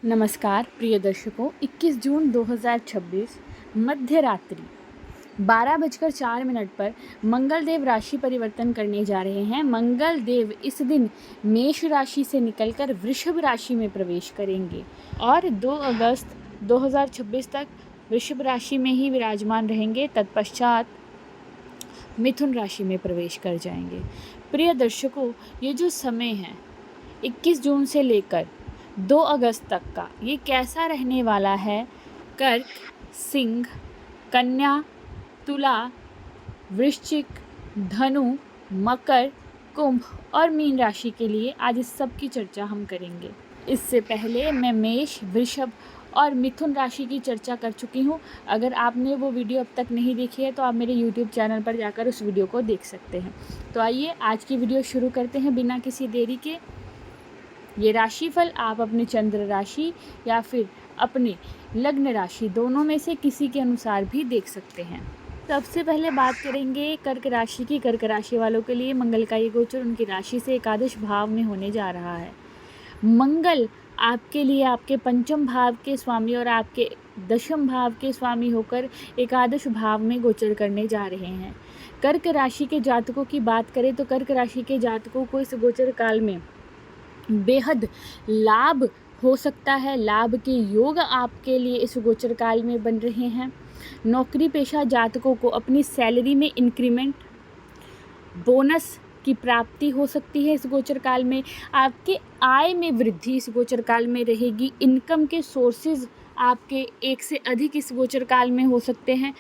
नमस्कार प्रिय दर्शकों, 21 जून 2026 मध्य रात्रि 12:04 पर मंगल देव राशि परिवर्तन करने जा रहे हैं। मंगल देव इस दिन मेष राशि से निकलकर वृषभ राशि में प्रवेश करेंगे और 2 अगस्त 2026 तक वृषभ राशि में ही विराजमान रहेंगे। तत्पश्चात मिथुन राशि में प्रवेश कर जाएंगे। प्रिय दर्शकों, ये जो समय है 21 जून से लेकर 2 अगस्त तक का, ये कैसा रहने वाला है? कर्क, सिंह, कन्या, तुला, वृश्चिक, धनु, मकर, कुंभ और मीन राशि के लिए आज इस सब की चर्चा हम करेंगे। इससे पहले मैं मेष, वृषभ और मिथुन राशि की चर्चा कर चुकी हूँ। अगर आपने वो वीडियो अब तक नहीं देखी है तो आप मेरे YouTube चैनल पर जाकर उस वीडियो को देख सकते हैं। तो आइए आज की वीडियो शुरू करते हैं बिना किसी देरी के। ये राशिफल आप अपने चंद्र राशि या फिर अपने लग्न राशि दोनों में से किसी के अनुसार भी देख सकते हैं। सबसे पहले बात करेंगे कर्क राशि की। कर्क राशि वालों के लिए मंगल का ये गोचर उनकी राशि से एकादश भाव में होने जा रहा है। मंगल आपके लिए आपके पंचम भाव के स्वामी और आपके दशम भाव के स्वामी होकर एकादश भाव में गोचर करने जा रहे हैं। कर्क राशि के जातकों की बात करें तो कर्क राशि के जातकों को इस गोचर काल में बेहद लाभ हो सकता है। लाभ के योग आपके लिए इस गोचर काल में बन रहे हैं। नौकरी पेशा जातकों को अपनी सैलरी में इंक्रीमेंट, बोनस की प्राप्ति हो सकती है। इस गोचर काल में आपके आय में वृद्धि इस गोचर काल में रहेगी। इनकम के सोर्सेज आपके एक से अधिक इस गोचर काल में हो सकते हैं।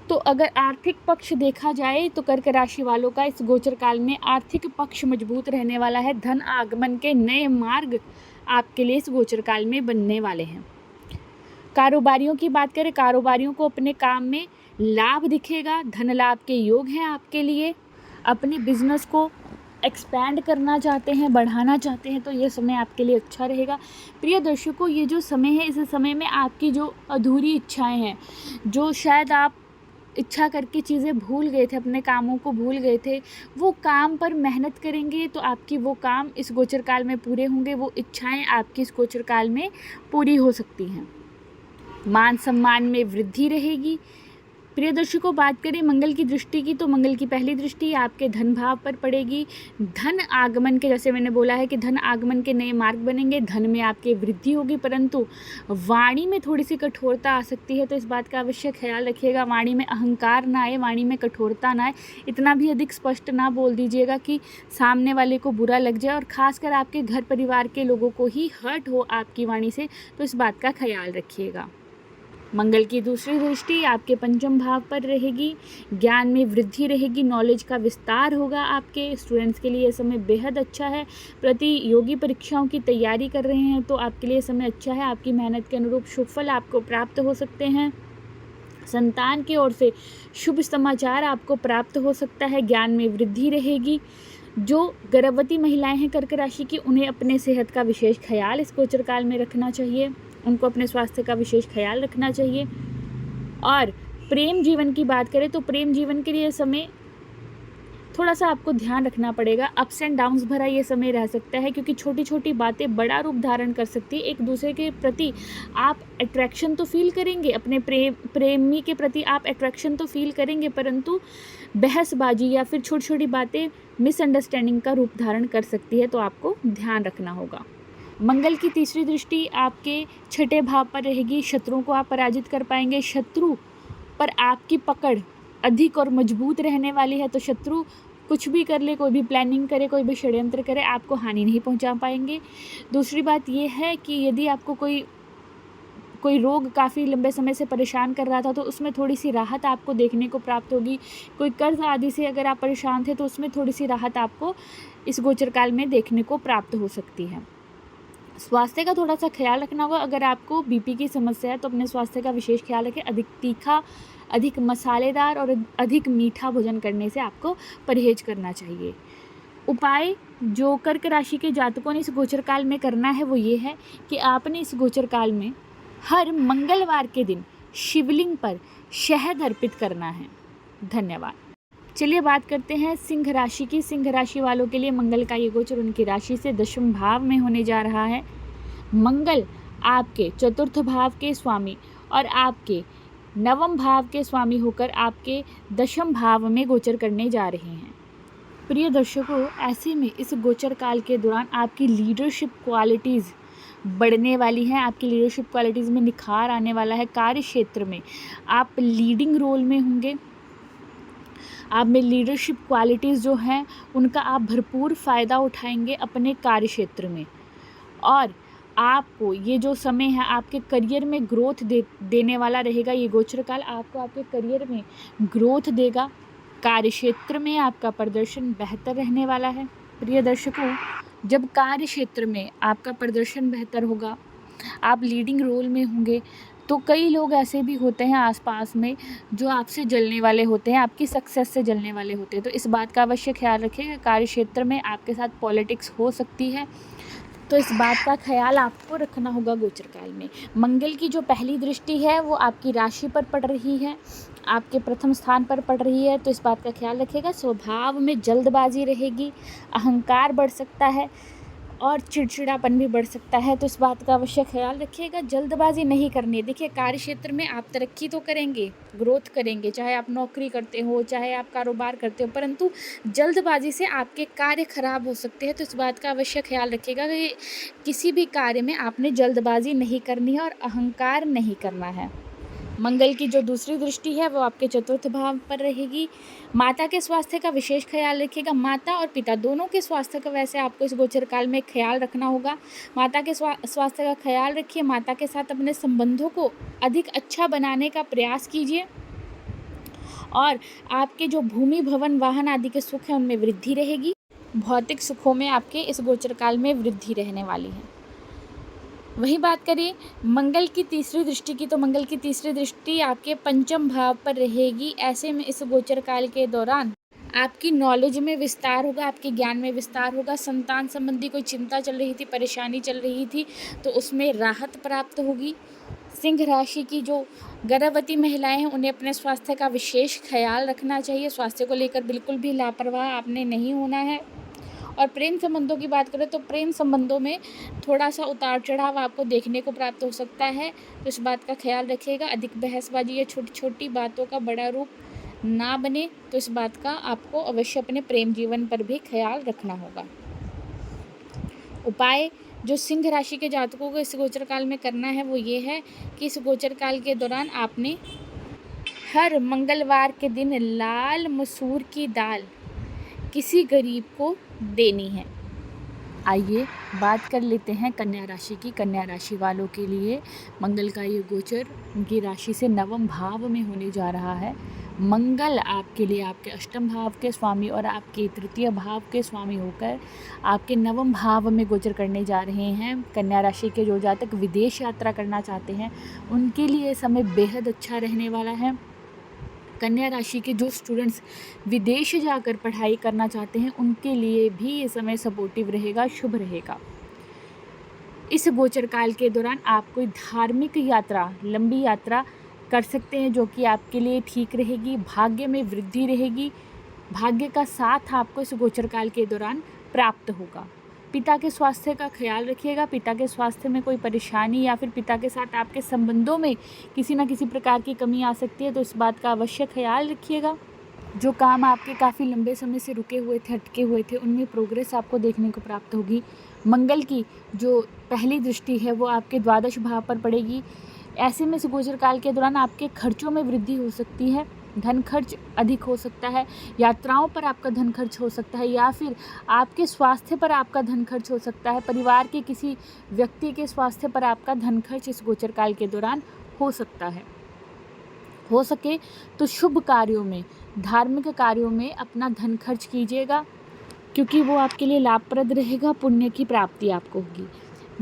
तो अगर आर्थिक पक्ष देखा जाए तो कर्क राशि वालों का इस गोचर काल में आर्थिक पक्ष मजबूत रहने वाला है। धन आगमन के नए मार्ग आपके लिए इस गोचर काल में बनने वाले हैं। कारोबारियों की बात करें, कारोबारियों को अपने काम में लाभ दिखेगा। धन लाभ के योग हैं आपके लिए। अपने बिजनेस को एक्सपैंड करना चाहते हैं, बढ़ाना चाहते हैं तो ये समय आपके लिए अच्छा रहेगा। प्रिय दर्शकों, ये जो समय है, इस समय में आपकी जो अधूरी इच्छाएं हैं, जो शायद आप इच्छा करके चीज़ें भूल गए थे, अपने कामों को भूल गए थे, वो काम पर मेहनत करेंगे तो आपकी वो काम इस गोचर काल में पूरे होंगे। वो इच्छाएं आपकी इस गोचर काल में पूरी हो सकती हैं। मान सम्मान में वृद्धि रहेगी। प्रिय दर्शकों, बात करें मंगल की दृष्टि की तो मंगल की पहली दृष्टि आपके धन भाव पर पड़ेगी। धन आगमन के, जैसे मैंने बोला है कि धन आगमन के नए मार्ग बनेंगे, धन में आपके वृद्धि होगी, परंतु वाणी में थोड़ी सी कठोरता आ सकती है। तो इस बात का अवश्य ख्याल रखिएगा। वाणी में अहंकार ना आए, वाणी में कठोरता ना आए। इतना भी अधिक स्पष्ट ना बोल दीजिएगा कि सामने वाले को बुरा लग जाए और ख़ासकर आपके घर परिवार के लोगों को ही हर्ट हो आपकी वाणी से। तो इस बात का ख्याल रखिएगा। मंगल की दूसरी दृष्टि आपके पंचम भाव पर रहेगी। ज्ञान में वृद्धि रहेगी, नॉलेज का विस्तार होगा। आपके स्टूडेंट्स के लिए यह समय बेहद अच्छा है। प्रतियोगी परीक्षाओं की तैयारी कर रहे हैं तो आपके लिए समय अच्छा है। आपकी मेहनत के अनुरूप शुभ फल आपको प्राप्त हो सकते हैं। संतान की ओर से शुभ समाचार आपको प्राप्त हो सकता है। ज्ञान में वृद्धि रहेगी। जो गर्भवती महिलाएं हैं कर्क राशि की, उन्हें अपने सेहत का विशेष ख्याल इस गोचर काल में रखना चाहिए। उनको अपने स्वास्थ्य का विशेष ख्याल रखना चाहिए। और प्रेम जीवन की बात करें तो प्रेम जीवन के लिए समय थोड़ा सा आपको ध्यान रखना पड़ेगा। अप्स एंड डाउन्स भरा ये समय रह सकता है, क्योंकि छोटी छोटी बातें बड़ा रूप धारण कर सकती है। एक दूसरे के प्रति आप अट्रैक्शन तो फील करेंगे, अपने प्रेमी के प्रति आप अट्रैक्शन तो फील करेंगे, परंतु बहसबाजी या फिर छोटी छोटी बातें मिसअंडरस्टैंडिंग का रूप धारण कर सकती है। तो आपको ध्यान रखना होगा। मंगल की तीसरी दृष्टि आपके छठे भाव पर रहेगी। शत्रुओं को आप पराजित कर पाएंगे। शत्रु पर आपकी पकड़ अधिक और मजबूत रहने वाली है। तो शत्रु कुछ भी कर ले, कोई भी प्लानिंग करे, कोई भी षड्यंत्र करे, आपको हानि नहीं पहुंचा पाएंगे। दूसरी बात यह है कि यदि आपको कोई रोग काफ़ी लंबे समय से परेशान कर रहा था तो उसमें थोड़ी सी राहत आपको देखने को प्राप्त होगी। कोई कर्ज आदि से अगर आप परेशान थे तो उसमें थोड़ी सी राहत आपको इस गोचर काल में देखने को प्राप्त हो सकती है। स्वास्थ्य का थोड़ा सा ख्याल रखना होगा। अगर आपको बीपी की समस्या है तो अपने स्वास्थ्य का विशेष ख्याल रखें। अधिक तीखा, अधिक मसालेदार और अधिक मीठा भोजन करने से आपको परहेज करना चाहिए। उपाय जो कर्क राशि के जातकों ने इस गोचर काल में करना है वो ये है कि आपने इस गोचर काल में हर मंगलवार के दिन शिवलिंग पर शहद अर्पित करना है। धन्यवाद। चलिए बात करते हैं सिंह राशि की। सिंह राशि वालों के लिए मंगल का ये गोचर उनकी राशि से दशम भाव में होने जा रहा है। मंगल आपके चतुर्थ भाव के स्वामी और आपके नवम भाव के स्वामी होकर आपके दशम भाव में गोचर करने जा रहे हैं। प्रिय दर्शकों, ऐसे में इस गोचर काल के दौरान आपकी लीडरशिप क्वालिटीज़ बढ़ने वाली हैं। आपकी लीडरशिप क्वालिटीज़ में निखार आने वाला है। कार्य क्षेत्र में आप लीडिंग रोल में होंगे। आप में लीडरशिप क्वालिटीज़ जो हैं उनका आप भरपूर फ़ायदा उठाएंगे अपने कार्य क्षेत्र में, और आपको ये जो समय है आपके करियर में ग्रोथ देने वाला रहेगा। ये गोचर काल आपको आपके करियर में ग्रोथ देगा। कार्य क्षेत्र में आपका प्रदर्शन बेहतर रहने वाला है। प्रिय दर्शकों, जब कार्य क्षेत्र में आपका प्रदर्शन बेहतर होगा, आप लीडिंग रोल में होंगे, तो कई लोग ऐसे भी होते हैं आसपास में जो आपसे जलने वाले होते हैं, आपकी सक्सेस से जलने वाले होते हैं। तो इस बात का अवश्य ख्याल रखिएगा। कार्य क्षेत्र में आपके साथ पॉलिटिक्स हो सकती है, तो इस बात का ख्याल आपको रखना होगा गोचर काल में। मंगल की जो पहली दृष्टि है वो आपकी राशि पर पड़ रही है, आपके प्रथम स्थान पर पड़ रही है, तो इस बात का ख्याल रखिएगा। स्वभाव में जल्दबाजी रहेगी, अहंकार बढ़ सकता है और चिड़चिड़ापन भी बढ़ सकता है, तो इस बात का अवश्य ख्याल रखिएगा। जल्दबाजी नहीं करनी है। देखिए, कार्य क्षेत्र में आप तरक्की तो करेंगे, ग्रोथ करेंगे, चाहे आप नौकरी करते हो, चाहे आप कारोबार करते हो, परंतु जल्दबाजी से आपके कार्य खराब हो सकते हैं। तो इस बात का अवश्य ख्याल रखिएगा कि किसी भी कार्य में आपने जल्दबाजी नहीं करनी है और अहंकार नहीं करना है। मंगल की जो दूसरी दृष्टि है वो आपके चतुर्थ भाव पर रहेगी। माता के स्वास्थ्य का विशेष ख्याल रखिएगा। माता और पिता दोनों के स्वास्थ्य का वैसे आपको इस गोचर काल में ख्याल रखना होगा। माता के स्वास्थ्य का ख्याल रखिए। माता के साथ अपने संबंधों को अधिक अच्छा बनाने का प्रयास कीजिए, और आपके जो भूमि भवन वाहन आदि के सुख हैं उनमें वृद्धि रहेगी। भौतिक सुखों में आपके इस गोचर काल में वृद्धि रहने वाली है। वही बात करें मंगल की तीसरी दृष्टि की, तो मंगल की तीसरी दृष्टि आपके पंचम भाव पर रहेगी। ऐसे में इस गोचर काल के दौरान आपकी नॉलेज में विस्तार होगा, आपके ज्ञान में विस्तार होगा। संतान संबंधी कोई चिंता चल रही थी, परेशानी चल रही थी, तो उसमें राहत प्राप्त होगी। सिंह राशि की जो गर्भवती महिलाएं हैं उन्हें अपने स्वास्थ्य का विशेष ख्याल रखना चाहिए। स्वास्थ्य को लेकर बिल्कुल भी लापरवाह आपने नहीं होना है। और प्रेम संबंधों की बात करें तो प्रेम संबंधों में थोड़ा सा उतार चढ़ाव आपको देखने को प्राप्त हो सकता है, तो इस बात का ख्याल रखिएगा। अधिक बहसबाजी या छोटी छोटी बातों का बड़ा रूप ना बने, तो इस बात का आपको अवश्य अपने प्रेम जीवन पर भी ख्याल रखना होगा। उपाय जो सिंह राशि के जातकों को इस गोचर काल में करना है वो ये है कि इस गोचर काल के दौरान आपने हर मंगलवार के दिन लाल मसूर की दाल किसी गरीब को देनी है। आइए बात कर लेते हैं कन्या राशि की। कन्या राशि वालों के लिए मंगल का ये गोचर उनकी राशि से नवम भाव में होने जा रहा है। मंगल आपके लिए आपके अष्टम भाव के स्वामी और आपके तृतीय भाव के स्वामी होकर आपके नवम भाव में गोचर करने जा रहे हैं। कन्या राशि के जो जातक विदेश यात्रा करना चाहते हैं उनके लिए ये समय बेहद अच्छा रहने वाला है। कन्या राशि के जो स्टूडेंट्स विदेश जाकर पढ़ाई करना चाहते हैं उनके लिए भी ये समय सपोर्टिव रहेगा, शुभ रहेगा। इस गोचर काल के दौरान आप कोई धार्मिक यात्रा, लंबी यात्रा कर सकते हैं जो कि आपके लिए ठीक रहेगी। भाग्य में वृद्धि रहेगी। भाग्य का साथ आपको इस गोचर काल के दौरान प्राप्त होगा। पिता के स्वास्थ्य का ख्याल रखिएगा। पिता के स्वास्थ्य में कोई परेशानी या फिर पिता के साथ आपके संबंधों में किसी न किसी प्रकार की कमी आ सकती है, तो इस बात का अवश्य ख्याल रखिएगा। जो काम आपके काफ़ी लंबे समय से रुके हुए थे, अटके हुए थे, उनमें प्रोग्रेस आपको देखने को प्राप्त होगी। मंगल की जो पहली दृष्टि है वो आपके द्वादश भाव पर पड़ेगी। ऐसे में इस गोचर काल के दौरान आपके खर्चों में वृद्धि हो सकती है। धन खर्च अधिक हो सकता है, यात्राओं पर आपका धन खर्च हो सकता है, या फिर आपके स्वास्थ्य पर आपका धन खर्च हो सकता है। परिवार के किसी व्यक्ति के स्वास्थ्य पर आपका धन खर्च इस गोचर काल के दौरान हो सकता है। हो सके तो शुभ कार्यों में, धार्मिक कार्यों में अपना धन खर्च कीजिएगा, क्योंकि वो आपके लिए लाभप्रद रहेगा। पुण्य की प्राप्ति आपको होगी।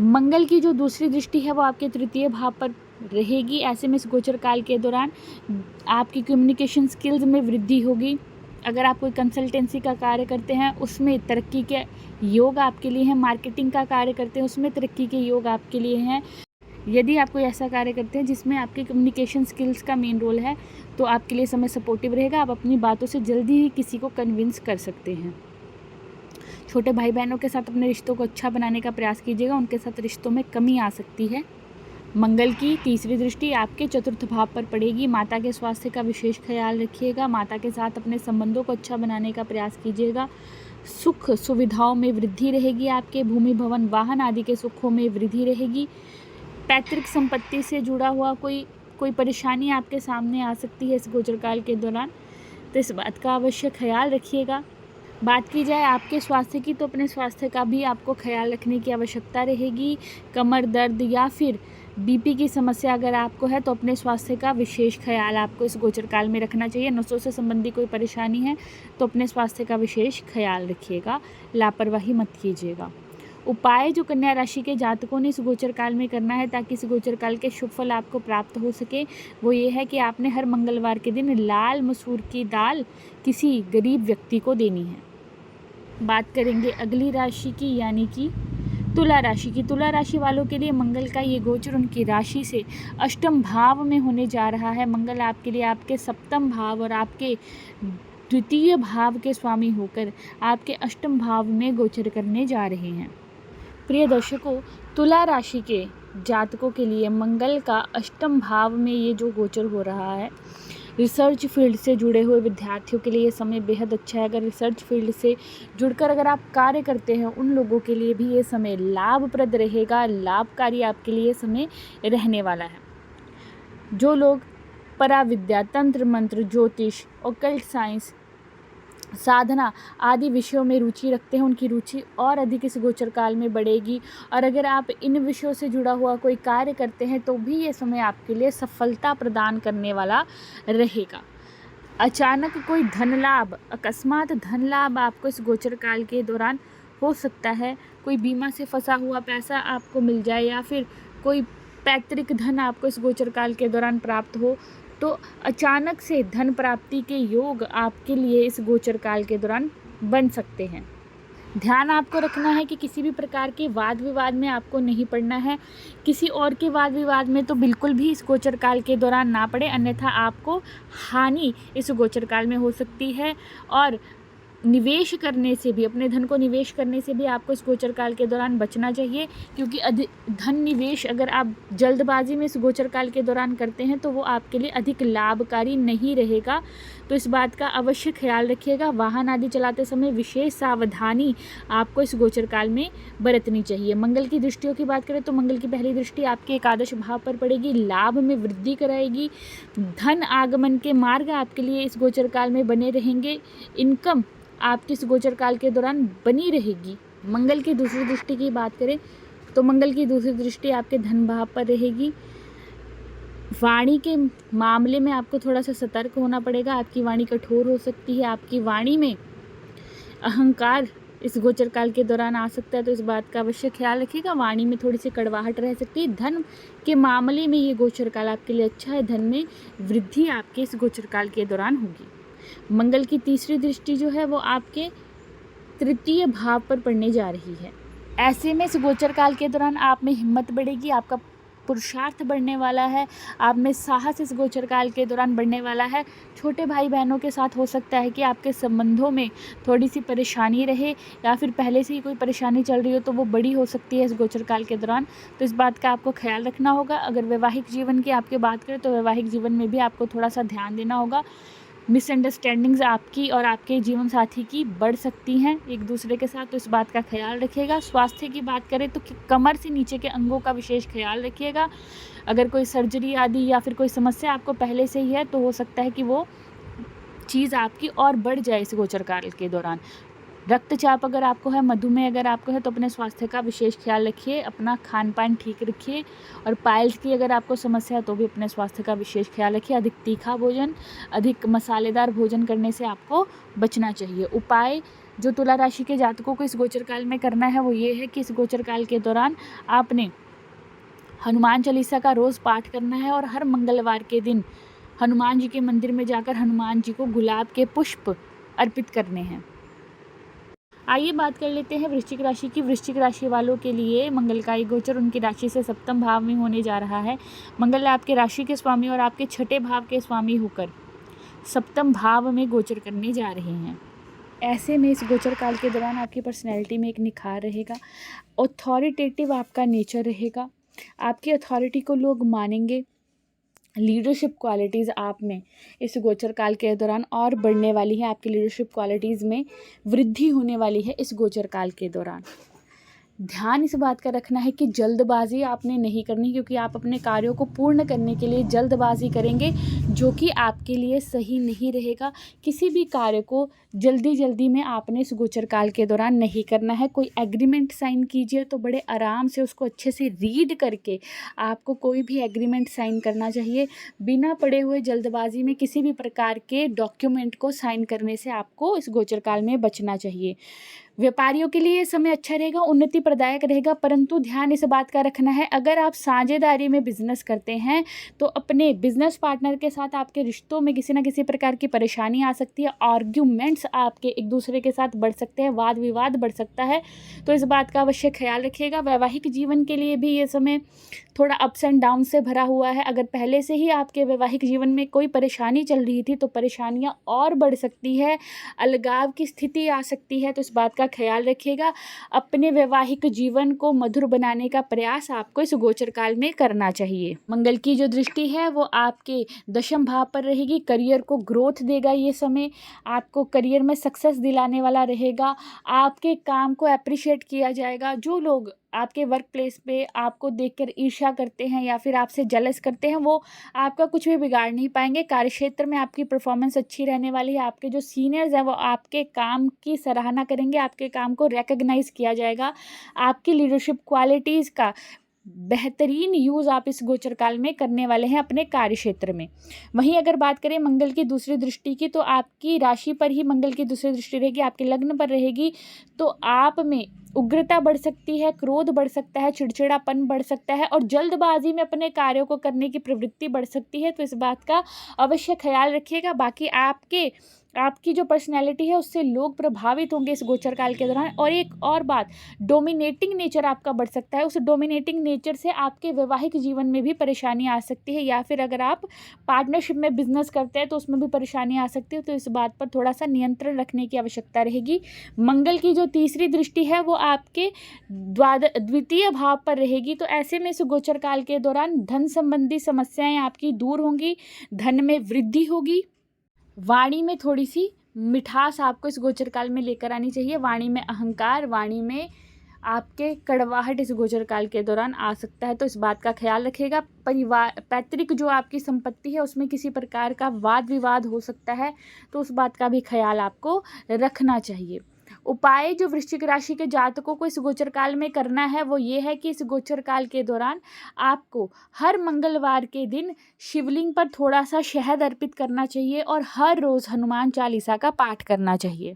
मंगल की जो दूसरी दृष्टि है वो आपके तृतीय भाव पर रहेगी। ऐसे में इस गोचर काल के दौरान आपकी कम्युनिकेशन स्किल्स में वृद्धि होगी। अगर आप कोई कंसल्टेंसी का कार्य करते हैं उसमें तरक्की के योग आपके लिए हैं। मार्केटिंग का कार्य करते हैं उसमें तरक्की के योग आपके लिए हैं। यदि आप कोई ऐसा कार्य करते हैं जिसमें आपकी कम्युनिकेशन स्किल्स का मेन रोल है तो आपके लिए समय सपोर्टिव रहेगा। आप अपनी बातों से जल्दी ही किसी को कन्विंस कर सकते हैं। छोटे भाई बहनों के साथ अपने रिश्तों को अच्छा बनाने का प्रयास कीजिएगा। उनके साथ रिश्तों में कमी आ सकती है। मंगल की तीसरी दृष्टि आपके चतुर्थ भाव पर पड़ेगी। माता के स्वास्थ्य का विशेष ख्याल रखिएगा। माता के साथ अपने संबंधों को अच्छा बनाने का प्रयास कीजिएगा। सुख सुविधाओं में वृद्धि रहेगी। आपके भूमि भवन वाहन आदि के सुखों में वृद्धि रहेगी। पैतृक संपत्ति से जुड़ा हुआ कोई परेशानी आपके सामने आ सकती है इस गोचर काल के दौरान, तो इस बात का अवश्य ख्याल रखिएगा। बात की जाए आपके स्वास्थ्य की, तो अपने स्वास्थ्य का भी आपको ख्याल रखने की आवश्यकता रहेगी। कमर दर्द या फिर बीपी की समस्या अगर आपको है तो अपने स्वास्थ्य का विशेष ख्याल आपको इस गोचर काल में रखना चाहिए। नसों से संबंधी कोई परेशानी है तो अपने स्वास्थ्य का विशेष ख्याल रखिएगा, लापरवाही मत कीजिएगा। उपाय जो कन्या राशि के जातकों ने इस गोचर काल में करना है ताकि इस गोचर काल के शुभ फल आपको प्राप्त हो सके, वो ये है कि आपने हर मंगलवार के दिन लाल मसूर की दाल किसी गरीब व्यक्ति को देनी है। बात करेंगे अगली राशि की, यानी कि तुला राशि की। तुला राशि वालों के लिए मंगल का ये गोचर उनकी राशि से अष्टम भाव में होने जा रहा है। मंगल आपके लिए आपके सप्तम भाव और आपके द्वितीय भाव के स्वामी होकर आपके अष्टम भाव में गोचर करने जा रहे हैं। प्रिय दर्शकों, तुला राशि के जातकों के लिए मंगल का अष्टम भाव में ये जो गोचर हो रहा है, रिसर्च फील्ड से जुड़े हुए विद्यार्थियों के लिए ये समय बेहद अच्छा है। अगर रिसर्च फील्ड से जुड़कर अगर आप कार्य करते हैं, उन लोगों के लिए भी ये समय लाभप्रद रहेगा, लाभकारी आपके लिए समय रहने वाला है। जो लोग पराविद्या, तंत्र मंत्र, ज्योतिष, ऑकल्ट साइंस, साधना आदि विषयों में रुचि रखते हैं, उनकी रुचि और अधिक इस गोचर काल में बढ़ेगी। और अगर आप इन विषयों से जुड़ा हुआ कोई कार्य करते हैं तो भी ये समय आपके लिए सफलता प्रदान करने वाला रहेगा। अचानक कोई धन लाभ, अकस्मात धन लाभ आपको इस गोचर काल के दौरान हो सकता है। कोई बीमा से फंसा हुआ पैसा आपको मिल जाए या फिर कोई पैतृक धन आपको इस गोचर काल के दौरान प्राप्त हो, तो अचानक से धन प्राप्ति के योग आपके लिए इस गोचर काल के दौरान बन सकते हैं। ध्यान आपको रखना है कि किसी भी प्रकार के वाद विवाद में आपको नहीं पड़ना है। किसी और के वाद विवाद में तो बिल्कुल भी इस गोचर काल के दौरान ना पड़े, अन्यथा आपको हानि इस गोचर काल में हो सकती है। और निवेश करने से भी, अपने धन को निवेश करने से भी आपको इस गोचर काल के दौरान बचना चाहिए, क्योंकि धन निवेश अगर आप जल्दबाजी में इस गोचर काल के दौरान करते हैं तो वो आपके लिए अधिक लाभकारी नहीं रहेगा। तो इस बात का अवश्य ख्याल रखिएगा। वाहन आदि चलाते समय विशेष सावधानी आपको इस गोचर काल में बरतनी चाहिए। मंगल की दृष्टियों की बात करें तो मंगल की पहली दृष्टि आपके एकादश भाव पर पड़ेगी, लाभ में वृद्धि कराएगी। धन आगमन के मार्ग आपके लिए इस गोचर काल में बने रहेंगे। इनकम आपकी इस गोचर काल के दौरान बनी रहेगी। मंगल की दूसरी दृष्टि की बात करें तो मंगल की दूसरी दृष्टि आपके धन भाव पर रहेगी। वाणी के मामले में आपको थोड़ा सा सतर्क होना पड़ेगा। आपकी वाणी कठोर हो सकती है, आपकी वाणी में अहंकार इस गोचर काल के दौरान आ सकता है, तो इस बात का अवश्य ख्याल रखिएगा। वाणी में थोड़ी सी कड़वाहट रह सकती है। धन के मामले में ये गोचर काल आपके लिए अच्छा है। धन में वृद्धि आपके इस गोचर काल के दौरान होगी। मंगल की तीसरी दृष्टि जो है वो आपके तृतीय भाव पर पड़ने जा रही है। ऐसे में इस गोचर काल के दौरान आप में हिम्मत बढ़ेगी, आपका पुरुषार्थ बढ़ने वाला है, आप में साहस इस गोचर काल के दौरान बढ़ने वाला है। छोटे भाई बहनों के साथ हो सकता है कि आपके संबंधों में थोड़ी सी परेशानी रहे, या फिर पहले से ही कोई परेशानी चल रही हो तो वो बड़ी हो सकती है इस गोचर काल के दौरान। तो इस बात का आपको ख्याल रखना होगा। अगर वैवाहिक जीवन की आपकी बात करें तो वैवाहिक जीवन में भी आपको थोड़ा सा ध्यान देना होगा। मिसअंडरस्टैंडिंग्स आपकी और आपके जीवन साथी की बढ़ सकती हैं एक दूसरे के साथ, तो इस बात का ख्याल रखिएगा। स्वास्थ्य की बात करें तो कमर से नीचे के अंगों का विशेष ख्याल रखिएगा। अगर कोई सर्जरी आदि या फिर कोई समस्या आपको पहले से ही है तो हो सकता है कि वो चीज़ आपकी और बढ़ जाए इस गोचर काल के दौरान। रक्तचाप अगर आपको है, मधुमेह अगर आपको है तो अपने स्वास्थ्य का विशेष ख्याल रखिए, अपना खान पान ठीक रखिए। और पाइल्स की अगर आपको समस्या है तो भी अपने स्वास्थ्य का विशेष ख्याल रखिए। अधिक तीखा भोजन, अधिक मसालेदार भोजन करने से आपको बचना चाहिए। उपाय जो तुला राशि के जातकों को इस गोचर काल में करना है वो ये है कि इस गोचर काल के दौरान आपने हनुमान चालीसा का रोज़ पाठ करना है और हर मंगलवार के दिन हनुमान जी के मंदिर में जाकर हनुमान जी को गुलाब के पुष्प अर्पित करने हैं। आइए बात कर लेते हैं वृश्चिक राशि की। वृश्चिक राशि वालों के लिए मंगल का गोचर उनकी राशि से सप्तम भाव में होने जा रहा है। मंगल आपके राशि के स्वामी और आपके छठे भाव के स्वामी होकर सप्तम भाव में गोचर करने जा रहे हैं। ऐसे में इस गोचर काल के दौरान आपकी पर्सनैलिटी में एक निखार रहेगा, ऑथॉरिटेटिव आपका नेचर रहेगा। आपकी अथॉरिटी को लोग मानेंगे। लीडरशिप क्वालिटीज़ आप में इस गोचर काल के दौरान और बढ़ने वाली है। आपकी लीडरशिप क्वालिटीज़ में वृद्धि होने वाली है इस गोचर काल के दौरान। ध्यान इस बात का रखना है कि जल्दबाजी आपने नहीं करनी, क्योंकि आप अपने कार्यों को पूर्ण करने के लिए जल्दबाजी करेंगे, जो कि आपके लिए सही नहीं रहेगा। किसी भी कार्य को जल्दी में आपने इस गोचर काल के दौरान नहीं करना है। कोई एग्रीमेंट साइन कीजिए तो बड़े आराम से उसको अच्छे से रीड करके आपको कोई भी एग्रीमेंट साइन करना चाहिए। बिना पढ़े हुए जल्दबाजी में किसी भी प्रकार के डॉक्यूमेंट को साइन करने से आपको इस गोचर काल में बचना चाहिए। व्यापारियों के लिए ये समय अच्छा रहेगा, उन्नति प्रदायक रहेगा, परंतु ध्यान इस बात का रखना है, अगर आप साझेदारी में बिजनेस करते हैं तो अपने बिजनेस पार्टनर के साथ आपके रिश्तों में किसी न किसी प्रकार की परेशानी आ सकती है। आर्ग्यूमेंट्स आपके एक दूसरे के साथ बढ़ सकते हैं, वाद विवाद बढ़ सकता है, तो इस बात का अवश्य ख्याल रखिएगा। वैवाहिक जीवन के लिए भी ये समय थोड़ा अप्स एंड डाउन से भरा हुआ है। अगर पहले से ही आपके वैवाहिक जीवन में कोई परेशानी चल रही थी तो परेशानियां और बढ़ सकती है, अलगाव की स्थिति आ सकती है, तो इस बात का ख्याल रखिएगा। अपने वैवाहिक जीवन को मधुर बनाने का प्रयास आपको इस गोचर काल में करना चाहिए। मंगल की जो दृष्टि है वो आपके दशम भाव पर रहेगी, करियर को ग्रोथ देगा। ये समय आपको करियर में सक्सेस दिलाने वाला रहेगा। आपके काम को अप्रिशिएट किया जाएगा। जो लोग आपके वर्क प्लेस पे आपको देखकर ईर्ष्या करते हैं या फिर आपसे जेलस करते हैं, वो आपका कुछ भी बिगाड़ नहीं पाएंगे। कार्यक्षेत्र में आपकी परफॉर्मेंस अच्छी रहने वाली है। आपके जो सीनियर्स हैं वो आपके काम की सराहना करेंगे, आपके काम को रिकॉग्नाइज किया जाएगा। आपकी लीडरशिप क्वालिटीज़ का बेहतरीन यूज़ आप इस गोचर काल में करने वाले हैं अपने कार्य क्षेत्र में। वहीं अगर बात करें मंगल की दूसरी दृष्टि की, तो आपकी राशि पर ही मंगल की दूसरी दृष्टि रहेगी, आपके लग्न पर रहेगी, तो आप में उग्रता बढ़ सकती है, क्रोध बढ़ सकता है, चिड़चिड़ापन बढ़ सकता है और जल्दबाजी में अपने कार्यों को करने की प्रवृत्ति बढ़ सकती है, तो इस बात का अवश्य ख्याल रखिएगा। बाकी आपकी जो पर्सनैलिटी है उससे लोग प्रभावित होंगे इस गोचर काल के दौरान। और एक और बात, डोमिनेटिंग नेचर आपका बढ़ सकता है। उस डोमिनेटिंग नेचर से आपके वैवाहिक जीवन में भी परेशानी आ सकती है, या फिर अगर आप पार्टनरशिप में बिजनेस करते हैं तो उसमें भी परेशानी आ सकती है, तो इस बात पर थोड़ा सा नियंत्रण रखने की आवश्यकता रहेगी। मंगल की जो तीसरी दृष्टि है वो आपके द्वितीय भाव पर रहेगी, तो ऐसे में इस गोचर काल के दौरान धन संबंधी समस्याएं आपकी दूर होंगी, धन में वृद्धि होगी। वाणी में थोड़ी सी मिठास आपको इस गोचर काल में लेकर आनी चाहिए। वाणी में अहंकार, वाणी में आपके कड़वाहट इस गोचर काल के दौरान आ सकता है, तो इस बात का ख्याल रखिएगा। परिवार पैतृक जो आपकी संपत्ति है उसमें किसी प्रकार का वाद विवाद हो सकता है, तो उस बात का भी ख्याल आपको रखना चाहिए। उपाय जो वृश्चिक राशि के जातकों को इस गोचर काल में करना है वो ये है कि इस गोचर काल के दौरान आपको हर मंगलवार के दिन शिवलिंग पर थोड़ा सा शहद अर्पित करना चाहिए और हर रोज़ हनुमान चालीसा का पाठ करना चाहिए।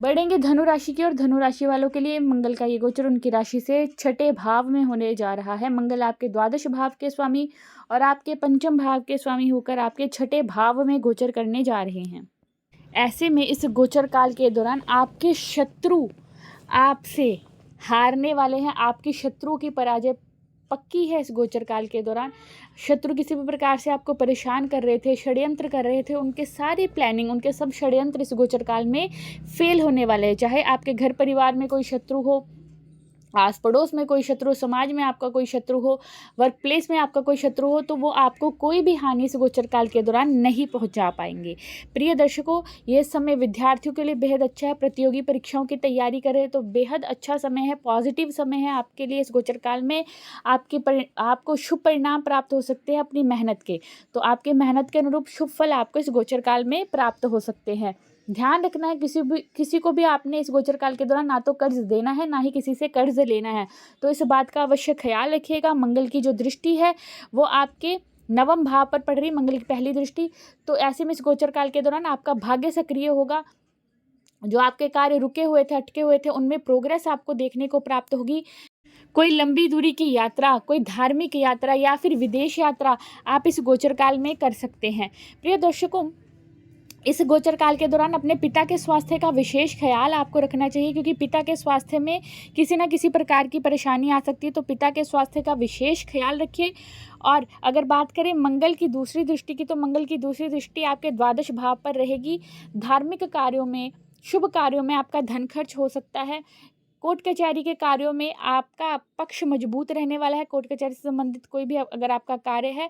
बढ़ेंगे धनु राशि की और धनु राशि वालों के लिए मंगल का ये गोचर उनकी राशि से छठे भाव में होने जा रहा है। मंगल आपके द्वादश भाव के स्वामी और आपके पंचम भाव के स्वामी होकर आपके छठे भाव में गोचर करने जा रहे हैं। ऐसे में इस गोचर काल के दौरान आपके शत्रु आपसे हारने वाले हैं। आपकी शत्रुओं की पराजय पक्की है। इस गोचर काल के दौरान शत्रु किसी भी प्रकार से आपको परेशान कर रहे थे, षड्यंत्र कर रहे थे, उनके सारे प्लानिंग, उनके सब षड्यंत्र इस गोचर काल में फेल होने वाले हैं। चाहे आपके घर परिवार में कोई शत्रु हो, आस पड़ोस में कोई शत्रु, समाज में आपका कोई शत्रु हो, वर्क प्लेस में आपका कोई शत्रु हो, तो वो आपको कोई भी हानि इस गोचर काल के दौरान नहीं पहुंचा पाएंगे। प्रिय दर्शकों, ये समय विद्यार्थियों के लिए बेहद अच्छा है। प्रतियोगी परीक्षाओं की तैयारी कर रहे हैं तो बेहद अच्छा समय है, पॉजिटिव समय है आपके लिए। इस गोचर काल में आपको शुभ परिणाम प्राप्त हो सकते हैं अपनी मेहनत के, तो आपके मेहनत के अनुरूप शुभ फल आपको इस गोचर काल में प्राप्त हो सकते हैं। ध्यान रखना है, किसी को भी आपने इस गोचर काल के दौरान ना तो कर्ज देना है ना ही किसी से कर्ज लेना है, तो इस बात का अवश्य ख्याल रखिएगा। मंगल की जो दृष्टि है वो आपके नवम भाव पर पड़ रही, मंगल की पहली दृष्टि, तो ऐसे में इस गोचर काल के दौरान आपका भाग्य सक्रिय होगा। जो आपके कार्य रुके हुए थे, अटके हुए थे, उनमें प्रोग्रेस आपको देखने को प्राप्त होगी। कोई लंबी दूरी की यात्रा, कोई धार्मिक यात्रा या फिर विदेश यात्रा आप इस गोचर काल में कर सकते हैं। प्रिय दर्शकों, इस गोचर काल के दौरान अपने पिता के स्वास्थ्य का विशेष ख्याल आपको रखना चाहिए, क्योंकि पिता के स्वास्थ्य में किसी न किसी प्रकार की परेशानी आ सकती है, तो पिता के स्वास्थ्य का विशेष ख्याल रखिए। और अगर बात करें मंगल की दूसरी दृष्टि की, तो मंगल की दूसरी दृष्टि आपके द्वादश भाव पर रहेगी। धार्मिक कार्यों में, शुभ कार्यों में आपका धन खर्च हो सकता है। कोर्ट कचहरी के कार्यों में आपका पक्ष मजबूत रहने वाला है। कोर्ट कचहरी से संबंधित कोई भी अगर आपका कार्य है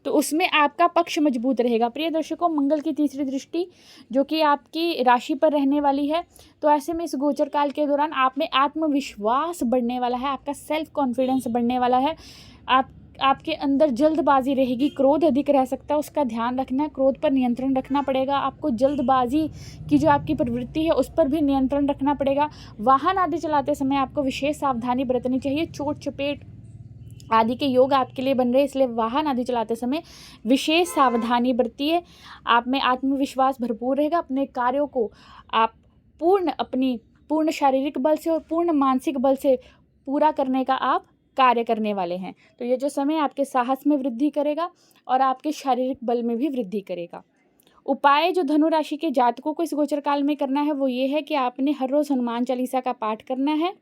तो उसमें आपका पक्ष मजबूत रहेगा। प्रिय दर्शकों, मंगल की तीसरी दृष्टि जो कि आपकी राशि पर रहने वाली है, तो ऐसे में इस गोचर काल के दौरान आप में आत्मविश्वास बढ़ने वाला है, आपका सेल्फ कॉन्फिडेंस बढ़ने वाला है, आपके अंदर जल्दबाजी रहेगी, क्रोध अधिक रह सकता है, उसका ध्यान रखना है, क्रोध पर नियंत्रण रखना पड़ेगा आपको। जल्दबाजी की जो आपकी प्रवृत्ति है उस पर भी नियंत्रण रखना पड़ेगा। वाहन आदि चलाते समय आपको विशेष सावधानी बरतनी चाहिए। चोट चपेट आदि के योग आपके लिए बन रहे, इसलिए वाहन आदि चलाते समय विशेष सावधानी बरतिए। आप में आत्मविश्वास भरपूर रहेगा। अपने कार्यों को आप पूर्ण शारीरिक बल से और पूर्ण मानसिक बल से पूरा करने का आप कार्य करने वाले हैं। तो ये जो समय आपके साहस में वृद्धि करेगा और आपके शारीरिक बल में भी वृद्धि करेगा। उपाय जो धनु राशि के जातकों को इस गोचर काल में करना है वो ये है कि आपने हर रोज़ हनुमान चालीसा का पाठ करना है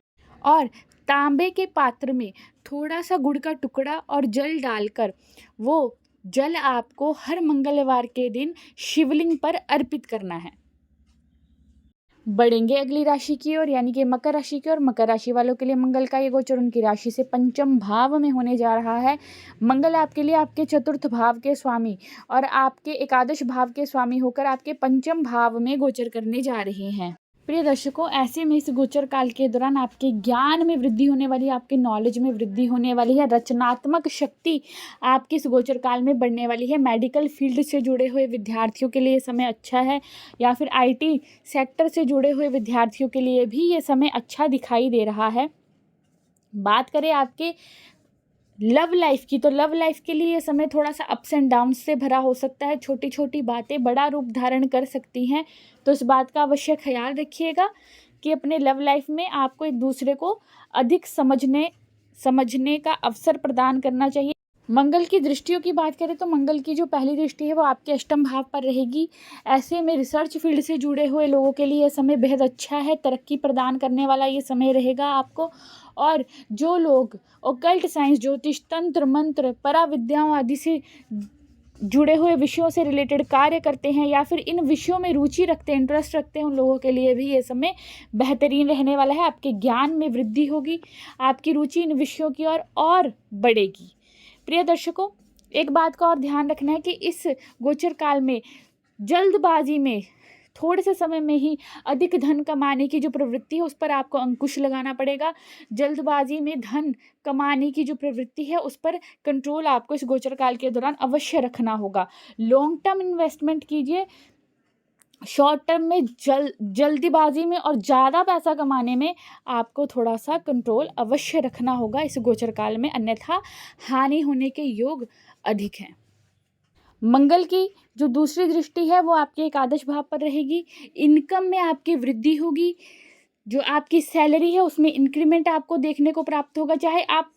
और तांबे के पात्र में थोड़ा सा गुड़ का टुकड़ा और जल डालकर वो जल आपको हर मंगलवार के दिन शिवलिंग पर अर्पित करना है। बढ़ेंगे अगली राशि की ओर, यानी कि मकर राशि की ओर। मकर राशि वालों के लिए मंगल का ये गोचर उनकी राशि से पंचम भाव में होने जा रहा है। मंगल आपके लिए आपके चतुर्थ भाव के स्वामी और आपके एकादश भाव के स्वामी होकर आपके पंचम भाव में गोचर करने जा रहे हैं। प्रिय दर्शकों, ऐसे में इस गोचर काल के दौरान आपके ज्ञान में वृद्धि होने वाली है, आपके नॉलेज में वृद्धि होने वाली है, रचनात्मक शक्ति आपकी इस गोचर काल में बढ़ने वाली है। मेडिकल फील्ड से जुड़े हुए विद्यार्थियों के लिए ये समय अच्छा है, या फिर IT सेक्टर से जुड़े हुए विद्यार्थियों के लिए भी ये समय अच्छा दिखाई दे रहा है। बात करें आपके लव लाइफ की, तो लव लाइफ के लिए ये समय थोड़ा सा अप्स एंड डाउन्स से भरा हो सकता है। छोटी छोटी बातें बड़ा रूप धारण कर सकती हैं, तो इस बात का अवश्य ख्याल रखिएगा कि अपने लव लाइफ में आपको एक दूसरे को अधिक समझने का अवसर प्रदान करना चाहिए। मंगल की दृष्टियों की बात करें तो मंगल की जो पहली दृष्टि है वो आपके अष्टम भाव पर रहेगी। ऐसे में रिसर्च फील्ड से जुड़े हुए लोगों के लिए यह समय बेहद अच्छा है, तरक्की प्रदान करने वाला ये समय रहेगा आपको। और जो लोग ओकल्ट साइंस, ज्योतिष, तंत्र मंत्र, पराविद्याओं आदि से जुड़े हुए विषयों से रिलेटेड कार्य करते हैं या फिर इन विषयों में रुचि रखते हैं, इंटरेस्ट रखते हैं, उन लोगों के लिए भी ये समय बेहतरीन रहने वाला है। आपके ज्ञान में वृद्धि होगी, आपकी रुचि इन विषयों की ओर और बढ़ेगी। प्रिय दर्शकों, एक बात का और ध्यान रखना है कि इस गोचर काल में जल्दबाजी में थोड़े से समय में ही अधिक धन कमाने की जो प्रवृत्ति है उस पर आपको अंकुश लगाना पड़ेगा। जल्दबाजी में धन कमाने की जो प्रवृत्ति है उस पर कंट्रोल आपको इस गोचर काल के दौरान अवश्य रखना होगा। लॉन्ग टर्म इन्वेस्टमेंट कीजिए, शॉर्ट टर्म में जल्दीबाजी में और ज़्यादा पैसा कमाने में आपको थोड़ा सा कंट्रोल अवश्य रखना होगा इस गोचर काल में, अन्यथा हानि होने के योग अधिक हैं। मंगल की जो दूसरी दृष्टि है वो आपके एकादश भाव पर रहेगी। इनकम में आपकी वृद्धि होगी, जो आपकी सैलरी है उसमें इंक्रीमेंट आपको देखने को प्राप्त होगा। चाहे आप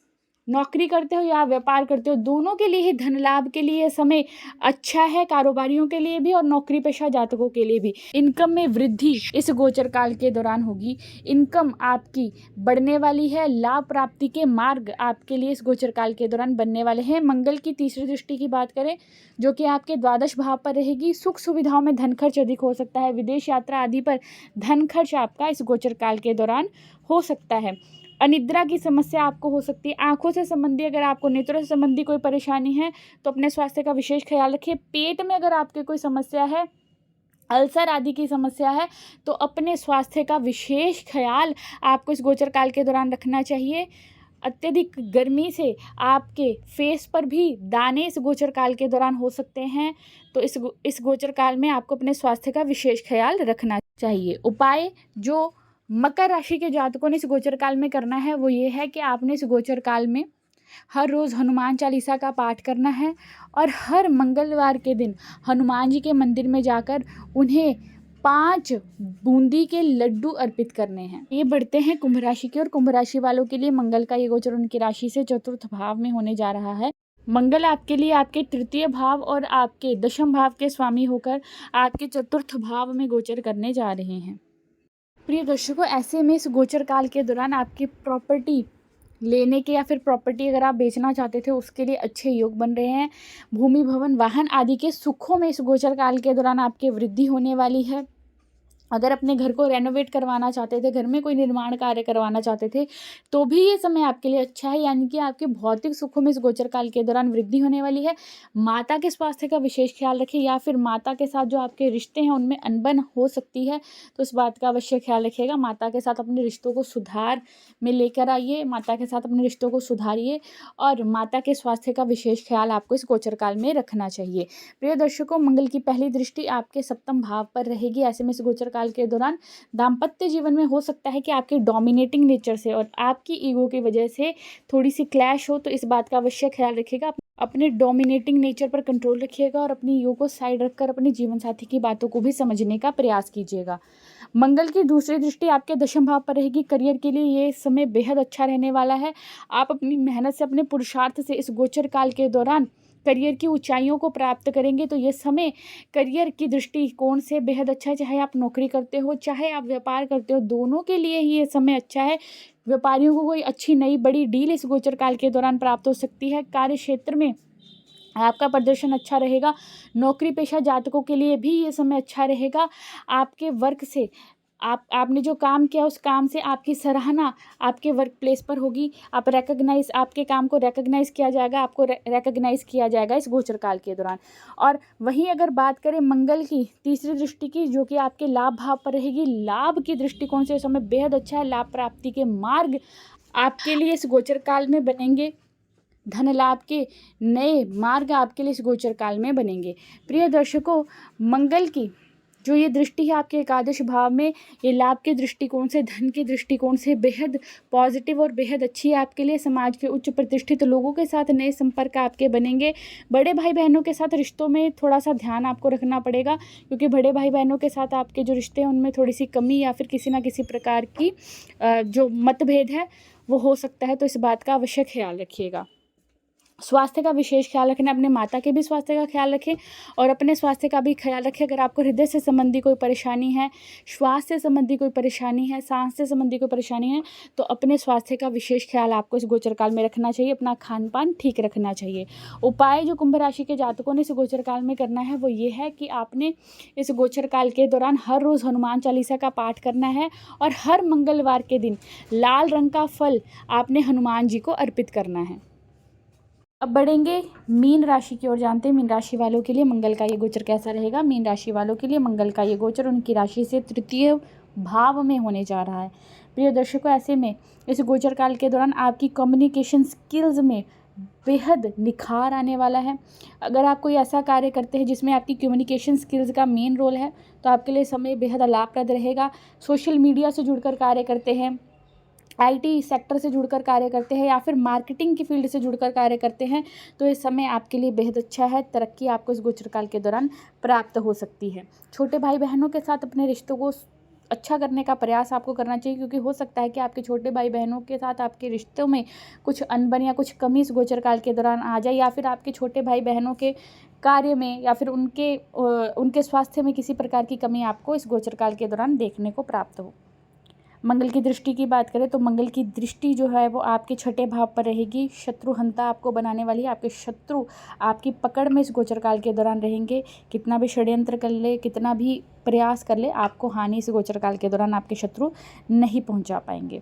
नौकरी करते हो या व्यापार करते हो, दोनों के लिए ही धन लाभ के लिए समय अच्छा है, कारोबारियों के लिए भी और नौकरी पेशा जातकों के लिए भी। इनकम में वृद्धि इस गोचर काल के दौरान होगी, इनकम आपकी बढ़ने वाली है, लाभ प्राप्ति के मार्ग आपके लिए इस गोचर काल के दौरान बनने वाले हैं। मंगल की तीसरी दृष्टि की बात करें जो कि आपके द्वादश भाव पर रहेगी, सुख सुविधाओं में धन खर्च अधिक हो सकता है, विदेश यात्रा आदि पर धन खर्च आपका इस गोचर काल के दौरान हो सकता है। अनिद्रा की समस्या आपको हो सकती है। आंखों से संबंधी, अगर आपको नेत्रों से संबंधी कोई परेशानी है तो अपने स्वास्थ्य का विशेष ख्याल रखिए। पेट में अगर आपके कोई समस्या है, अल्सर आदि की समस्या है, तो अपने स्वास्थ्य का विशेष ख्याल आपको इस गोचर काल के दौरान रखना चाहिए। अत्यधिक गर्मी से आपके फेस पर भी दाने इस गोचर काल के दौरान हो सकते हैं, तो इस गोचर काल में आपको अपने स्वास्थ्य का विशेष ख्याल रखना चाहिए। उपाय जो मकर राशि के जातकों ने इस गोचर काल में करना है वो ये है कि आपने इस गोचर काल में हर रोज़ हनुमान चालीसा का पाठ करना है और हर मंगलवार के दिन हनुमान जी के मंदिर में जाकर उन्हें 5 बूंदी के लड्डू अर्पित करने हैं। ये बढ़ते हैं कुंभ राशि की, और कुंभ राशि वालों के लिए मंगल का ये गोचर उनकी राशि से चतुर्थ भाव में होने जा रहा है। मंगल आपके लिए आपके तृतीय भाव और आपके दशम भाव के स्वामी होकर आपके चतुर्थ भाव में गोचर करने जा रहे हैं। प्रिय दर्शकों, ऐसे में इस गोचर काल के दौरान आपकी प्रॉपर्टी लेने के या फिर प्रॉपर्टी अगर आप बेचना चाहते थे उसके लिए अच्छे योग बन रहे हैं। भूमि भवन वाहन आदि के सुखों में इस गोचर काल के दौरान आपकी वृद्धि होने वाली है। अगर अपने घर को रेनोवेट करवाना चाहते थे, घर में कोई निर्माण कार्य करवाना चाहते थे, तो भी ये समय आपके लिए अच्छा है, यानी कि आपके भौतिक सुखों में इस गोचर काल के दौरान वृद्धि होने वाली है। माता के स्वास्थ्य का विशेष ख्याल रखें, या फिर माता के साथ जो आपके रिश्ते हैं उनमें अनबन हो सकती है, तो इस बात का अवश्य ख्याल रखिएगा। माता के साथ अपने रिश्तों को सुधार में लेकर आइए, माता के साथ अपने रिश्तों को सुधारिए, और माता के स्वास्थ्य का विशेष ख्याल आपको इस गोचर काल में रखना चाहिए। प्रिय दर्शकों, मंगल की पहली दृष्टि आपके सप्तम भाव पर रहेगी। ऐसे में इस गोचर काल के दौरान दाम्पत्य जीवन में हो सकता है कि आपके डोमिनेटिंग नेचर से और आपकी ईगो की वजह से थोड़ी सी क्लैश हो, तो इस बात का अवश्य ख्याल रखिएगा। अपने डोमिनेटिंग नेचर पर कंट्रोल रखिएगा और अपनी ईगो को साइड रखकर अपने जीवन साथी की बातों को भी समझने का प्रयास कीजिएगा। मंगल की दूसरी दृष्टि आपके दशम भाव पर रहेगी। करियर के लिए ये समय बेहद अच्छा रहने वाला है। आप अपनी मेहनत से, अपने पुरुषार्थ से इस गोचर काल के दौरान करियर की ऊंचाइयों को प्राप्त करेंगे। तो ये समय करियर की दृष्टिकोण से बेहद अच्छा है। चाहे आप नौकरी करते हो, चाहे आप व्यापार करते हो, दोनों के लिए ही ये समय अच्छा है। व्यापारियों को कोई अच्छी नई बड़ी डील इस गोचर काल के दौरान प्राप्त हो सकती है। कार्य क्षेत्र में आपका प्रदर्शन अच्छा रहेगा। नौकरी पेशा जातकों के लिए भी ये समय अच्छा रहेगा। आपके वर्क से आपने जो काम किया उस काम से आपकी सराहना आपके वर्क प्लेस पर होगी। आपके काम को रिकग्नाइज किया जाएगा, आपको रिकग्नाइज किया जाएगा इस गोचर काल के दौरान। और वहीं अगर बात करें मंगल की तीसरी दृष्टि की, जो कि आपके लाभ भाव पर रहेगी, लाभ की दृष्टिकोण से समय बेहद अच्छा है। लाभ प्राप्ति के मार्ग आपके लिए इस गोचर काल में बनेंगे। धन लाभ के नए मार्ग आपके लिए इस गोचर काल में बनेंगे। प्रिय दर्शकों, मंगल की जो ये दृष्टि है आपके एकादश भाव में, ये लाभ के दृष्टिकोण से, धन के दृष्टिकोण से बेहद पॉजिटिव और बेहद अच्छी है आपके लिए। समाज के उच्च प्रतिष्ठित लोगों के साथ नए संपर्क आपके बनेंगे। बड़े भाई बहनों के साथ रिश्तों में थोड़ा सा ध्यान आपको रखना पड़ेगा, क्योंकि बड़े भाई बहनों के साथ आपके जो रिश्ते हैं उनमें थोड़ी सी कमी या फिर किसी ना किसी प्रकार की जो मतभेद है वो हो सकता है, तो इस बात का अवश्य ख्याल रखिएगा। स्वास्थ्य का विशेष ख्याल रखना, अपने माता के भी स्वास्थ्य का ख्याल रखें और अपने स्वास्थ्य का भी ख्याल रखें। अगर आपको हृदय से संबंधी कोई परेशानी है, श्वास से संबंधी कोई परेशानी है, सांस से संबंधी कोई परेशानी है, तो अपने स्वास्थ्य का विशेष ख्याल आपको इस गोचर काल में रखना चाहिए। अपना खान पान ठीक रखना चाहिए। उपाय जो कुंभ राशि के जातकों ने इस गोचर काल में करना है वो ये है कि आपने इस गोचर काल के दौरान हर रोज़ हनुमान चालीसा का पाठ करना है और हर मंगलवार के दिन लाल रंग का फल आपने हनुमान जी को अर्पित करना है। अब बढ़ेंगे मीन राशि की ओर। जानते हैं मीन राशि वालों के लिए मंगल का ये गोचर कैसा रहेगा। मीन राशि वालों के लिए मंगल का ये गोचर उनकी राशि से तृतीय भाव में होने जा रहा है। प्रिय दर्शकों, ऐसे में इस गोचर काल के दौरान आपकी कम्युनिकेशन स्किल्स में बेहद निखार आने वाला है। अगर आप कोई ऐसा कार्य करते हैं जिसमें आपकी कम्युनिकेशन स्किल्स का मेन रोल है, तो आपके लिए समय बेहद लाभप्रद रहेगा। सोशल मीडिया से जुड़कर कार्य करते हैं, आईटी सेक्टर से जुड़कर कार्य करते हैं, या फिर मार्केटिंग की फील्ड से जुड़कर कार्य करते हैं, तो ये समय आपके लिए बेहद अच्छा है। तरक्की आपको इस गोचर काल के दौरान प्राप्त हो सकती है। छोटे भाई बहनों के साथ अपने रिश्तों को अच्छा करने का प्रयास आपको करना चाहिए, क्योंकि हो सकता है कि आपके छोटे भाई बहनों के साथ आपके रिश्तों में कुछ अनबन या कुछ कमी इस गोचर काल के दौरान आ जाए, या फिर आपके छोटे भाई बहनों के कार्य में या फिर उनके स्वास्थ्य में किसी प्रकार की कमी आपको इस गोचर काल के दौरान देखने को प्राप्त हो। मंगल की दृष्टि की बात करें तो मंगल की दृष्टि जो है वो आपके छठे भाव पर रहेगी। शत्रु हंता आपको बनाने वाली है। आपके शत्रु आपकी पकड़ में इस गोचर काल के दौरान रहेंगे। कितना भी षड्यंत्र कर ले, कितना भी प्रयास कर ले, आपको हानि इस गोचर काल के दौरान आपके शत्रु नहीं पहुंचा पाएंगे।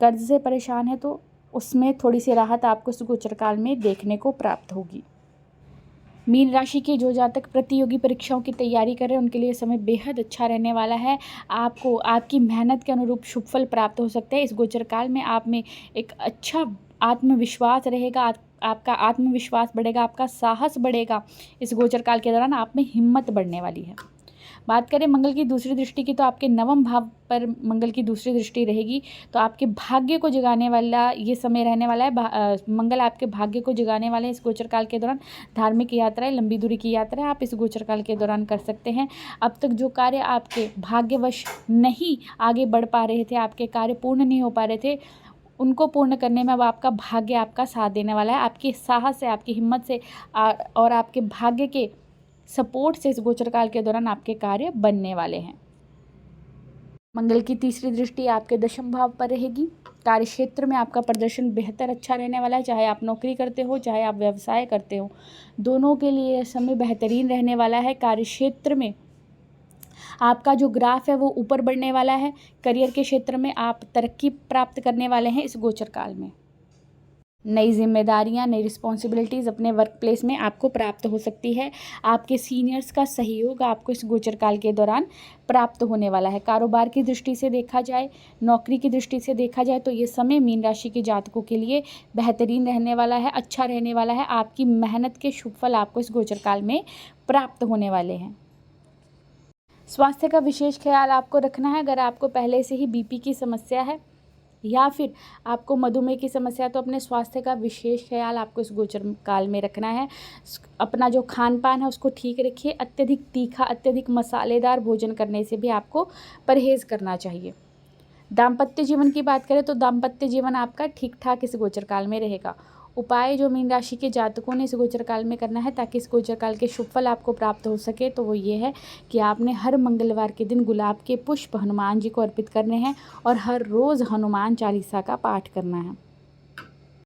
कर्ज से परेशान है तो उसमें थोड़ी सी राहत आपको इस गोचर काल में देखने को प्राप्त होगी। मीन राशि के जो जातक प्रतियोगी परीक्षाओं की तैयारी कर रहे हैं उनके लिए समय बेहद अच्छा रहने वाला है। आपको आपकी मेहनत के अनुरूप शुभ फल प्राप्त हो सकते हैं। इस गोचर काल में आप में एक अच्छा आत्मविश्वास रहेगा। आपका आत्मविश्वास बढ़ेगा, आपका साहस बढ़ेगा। इस गोचर काल के दौरान आप में हिम्मत बढ़ने वाली है। बात करें मंगल की दूसरी दृष्टि की, तो आपके नवम भाव पर मंगल की दूसरी दृष्टि रहेगी, तो आपके भाग्य को जगाने वाला ये समय रहने वाला है। मंगल आपके भाग्य को जगाने वाले हैं इस गोचर काल के दौरान। धार्मिक यात्राएं, लंबी दूरी की यात्रा आप इस गोचर काल के दौरान कर सकते हैं। अब तक जो कार्य आपके भाग्यवश नहीं आगे बढ़ पा रहे थे, आपके कार्य पूर्ण नहीं हो पा रहे थे, उनको पूर्ण करने में अब आपका भाग्य आपका साथ देने वाला है। आपके साहस से, आपकी हिम्मत से और आपके भाग्य के सपोर्ट से इस गोचर काल के दौरान आपके कार्य बनने वाले हैं। मंगल की तीसरी दृष्टि आपके दशम भाव पर रहेगी। कार्य क्षेत्र में आपका प्रदर्शन बेहतर अच्छा रहने वाला है। चाहे आप नौकरी करते हो, चाहे आप व्यवसाय करते हो, दोनों के लिए समय बेहतरीन रहने वाला है। कार्य क्षेत्र में आपका जो ग्राफ है वो ऊपर बढ़ने वाला है। करियर के क्षेत्र में आप तरक्की प्राप्त करने वाले हैं इस गोचर काल में। नई जिम्मेदारियां, नई रिस्पॉन्सिबिलिटीज़ अपने वर्क प्लेस में आपको प्राप्त हो सकती है। आपके सीनियर्स का सहयोग आपको इस गोचर काल के दौरान प्राप्त होने वाला है। कारोबार की दृष्टि से देखा जाए, नौकरी की दृष्टि से देखा जाए तो ये समय मीन राशि के जातकों के लिए बेहतरीन रहने वाला है, अच्छा रहने वाला है। आपकी मेहनत के शुभ फल आपको इस गोचर काल में प्राप्त होने वाले हैं। स्वास्थ्य का विशेष ख्याल आपको रखना है। अगर आपको पहले से ही बीपी की समस्या है या फिर आपको मधुमेह की समस्या, तो अपने स्वास्थ्य का विशेष ख्याल आपको इस गोचर काल में रखना है। अपना जो खान पान है उसको ठीक रखिए। अत्यधिक तीखा, अत्यधिक मसालेदार भोजन करने से भी आपको परहेज़ करना चाहिए। दाम्पत्य जीवन की बात करें तो दाम्पत्य जीवन आपका ठीक ठाक इस गोचर काल में रहेगा। उपाय जो मीन राशि के जातकों ने इस गोचर काल में करना है ताकि इस गोचर काल के शुभ फल आपको प्राप्त हो सके, तो वो ये है कि आपने हर मंगलवार के दिन गुलाब के पुष्प हनुमान जी को अर्पित करने हैं और हर रोज़ हनुमान चालीसा का पाठ करना है।